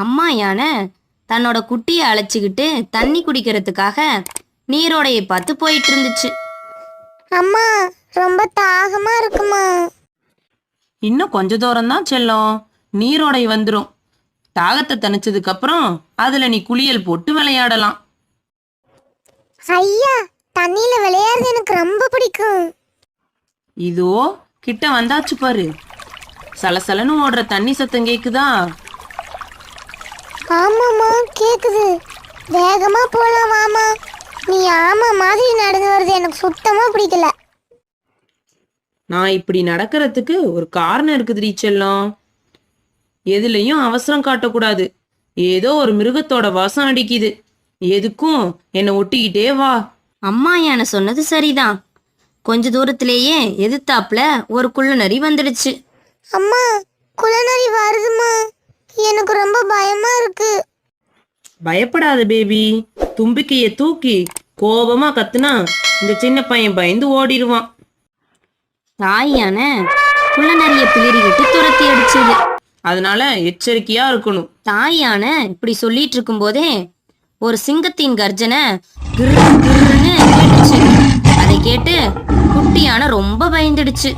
அம்மா யானை தன்னோட குட்டியை அழைச்சிக்கிட்டு தண்ணி குடிக்கிறதுக்காக நீரோடையை பார்த்து போயிட்டு இருந்துச்சு. அம்மா, ரொம்ப தாகமா இருக்குமா? இன்னும் கொஞ்ச தூரம் தான் செல்லும், நீரோடை வந்துடும். தாகத்தை தணிச்சதுக்கு அப்புறம் அதுல நீ குளியல் போட்டு விளையாடலாம். ஐயா, தண்ணியில விளையாடுறது எனக்கு ரொம்ப பிடிக்கும். இதோ கிட்ட வந்தாச்சு பாரு. சலசலன்னு ஓடுற தண்ணி சத்தம் கேக்குதா? ஆமாம்மா, கேக்குது. வேகமா போலாம் வாமா. நீ ஆமா மாதிரி நடந்து வருது எனக்கு சுத்தமா பிடிக்கல. நான் இப்படி நடக்கிறதுக்கு ஒரு காரணம் இருக்குதுடி செல்லம். எதுலயும் அவசரம் காட்டக்கூடாது. ஏதோ ஒரு மிருகத்தோட வாசம் அடிக்குது. எதுக்கும் என்னை ஒட்டிக்கிட்டே வா. அம்மா யானை சொன்னது சரிதான். கொஞ்ச தூரத்திலேயே எதிர்த்தாப்புல ஒரு குள்ளநரி வந்துடுச்சு. அம்மா, குள்ளநரி வருதுமா. எனக்கு ரொம்ப பயமா இருக்கு. பயப்படாத பேபி. தும்பிக்கைய தூக்கி கோபமா கத்துனா இந்த சின்ன பையன் பயந்து ஓடிடுவான். தாய் யானை குள்ளநரிய பிளிரிக்கிட்டு துரத்தி அடிச்சது. அதனால எச்சரிக்கையா இருக்கணும். தாய் யானை இப்படி சொல்லிட்டு இருக்கும் போதே ஒரு சிங்கத்தின் கர்ஜனை கிர்னு கேட்டுச்சு. அதை கேட்டு குட்டி யானை ரொம்ப பயந்துடுச்சு.